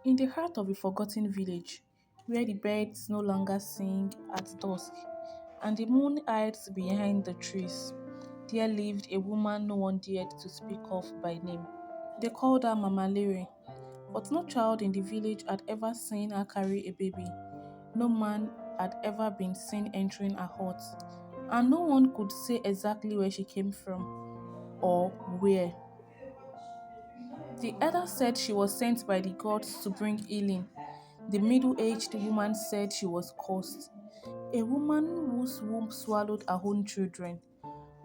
In the heart of a forgotten village, where the birds no longer sing at dusk and the moon hides behind the trees, there lived a woman no one dared to speak of by name. They called her Mama Lere, but no child in the village had ever seen her carry a baby. No man had ever been seen entering her hut, and no one could say exactly where she came from or where. The elder said she was sent by the gods to bring healing. The middle-aged woman said she was cursed, a woman whose womb swallowed her own children.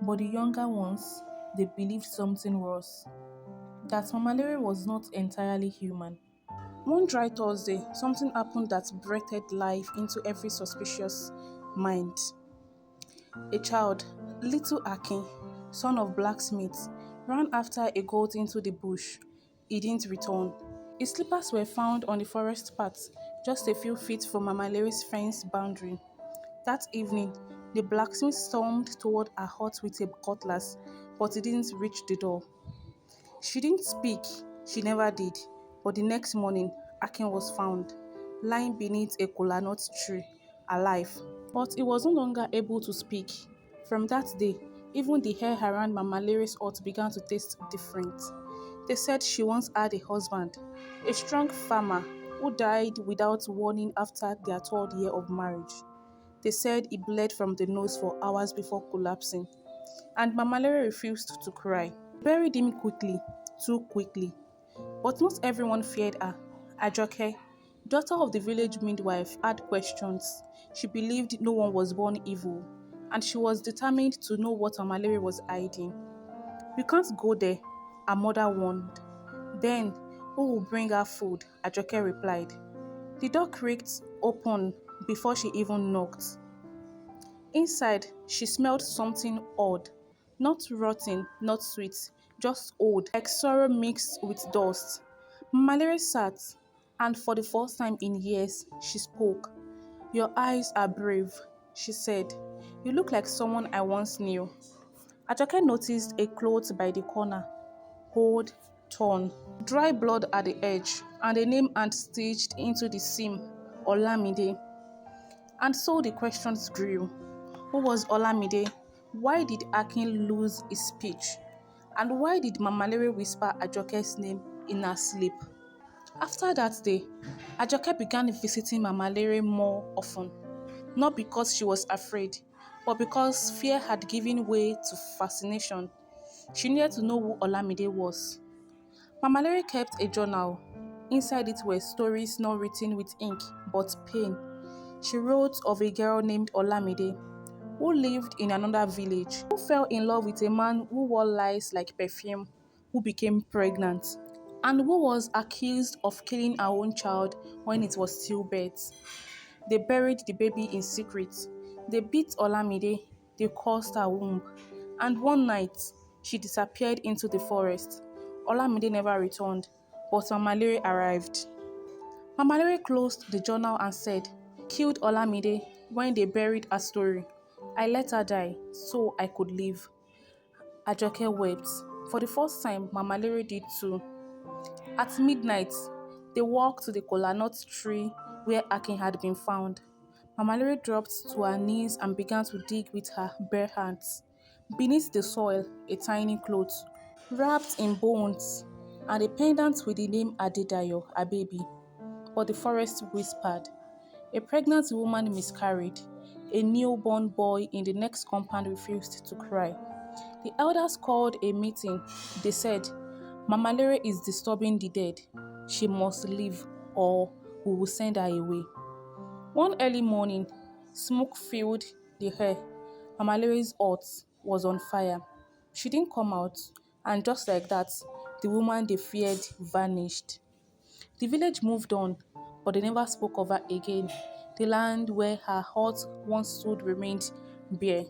But the younger ones, they believed something worse, that Mama Lere was not entirely human. One dry Thursday, something happened that breathed life into every suspicious mind. A child, little Akin, son of blacksmith, ran after a goat into the bush. He didn't return. His slippers were found on the forest path, just a few feet from Mama Lery's fence boundary. That evening, the blacksmith stormed toward her hut with a cutlass, but he didn't reach the door. She didn't speak, she never did, but the next morning, Akin was found, lying beneath a kola nut tree, alive. But he was no longer able to speak. From that day, even the air around Mama Lery's hut began to taste different. They said she once had a husband, a strong farmer, who died without warning after their third year of marriage. They said he bled from the nose for hours before collapsing, and Mama Lery refused to cry. Buried him quickly, too quickly. But not everyone feared her. Ajoke, daughter of the village midwife, had questions. She believed no one was born evil, and she was determined to know what Mama Lery was hiding. "We can't go there," her mother warned. "Then, who will bring her food?" Ajoke replied. The door creaked open before she even knocked. Inside, she smelled something odd. Not rotten, not sweet, just old, like sorrow mixed with dust. Mallory sat, and for the first time in years, she spoke. "Your eyes are brave," she said. "You look like someone I once knew." Ajoke noticed a cloth by the corner, old, torn, dry blood at the edge, and a name hand-stitched into the seam, Olamide. And so the questions grew. Who was Olamide? Why did Akin lose his speech? And why did Mama Lery whisper Ajoke's name in her sleep? After that day, Ajoke began visiting Mama Lery more often. Not because she was afraid, but because fear had given way to fascination. She needed to know who Olamide was. Mama Lery kept a journal. Inside it were stories not written with ink, but pen. She wrote of a girl named Olamide, who lived in another village, who fell in love with a man who wore lies like perfume, who became pregnant, and who was accused of killing her own child when it was stillbirth. They buried the baby in secret. They beat Olamide, they cursed her womb, and one night, she disappeared into the forest. Olamide never returned, but Mama Lery arrived. Mama Lery closed the journal and said, "Killed Olamide when they buried her story. I let her die so I could live." Ajoke wept. For the first time, Mama Lery did too. At midnight, they walked to the kolanut tree where Akin had been found. Mama Lery dropped to her knees and began to dig with her bare hands. Beneath the soil, a tiny cloth, wrapped in bones, and a pendant with the name Adedayo, her baby. But the forest whispered. A pregnant woman miscarried. A newborn boy in the next compound refused to cry. The elders called a meeting. They said, "Mama Lery is disturbing the dead. She must leave or we will send her away." One early morning, smoke filled the air. Mama Lery's hut was on fire. She didn't come out, and just like that, the woman they feared vanished. The village moved on, but they never spoke of her again. The land where her hut once stood remained bare.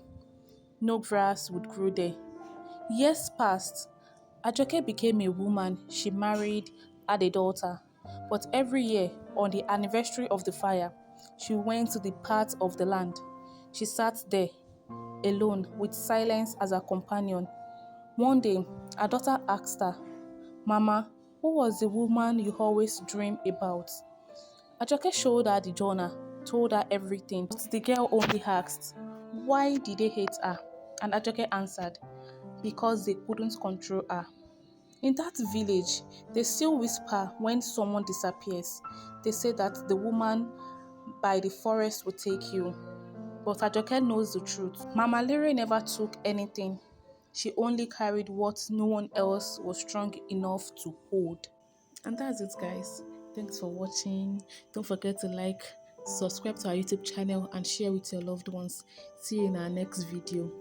No grass would grow there. Years passed. Ajoke became a woman. She married, had a daughter. But every year, on the anniversary of the fire, she went to the part of the land. She sat there, alone, with silence as her companion. One day, her daughter asked her, "Mama, Who was the woman you always dream about? Ajoke showed her the journal, told her everything, but the girl only asked, why did they hate her? And Ajoke answered, because they couldn't control her. In that village, they still whisper when someone disappears. They say that the woman by the forest will take you. But Ajoke knows the truth. Mama Lere never took anything. She only carried what no one else was strong enough to hold. And that's it, guys. Thanks for watching. Don't forget to like, subscribe to our YouTube channel, and share with your loved ones. See you in our next video.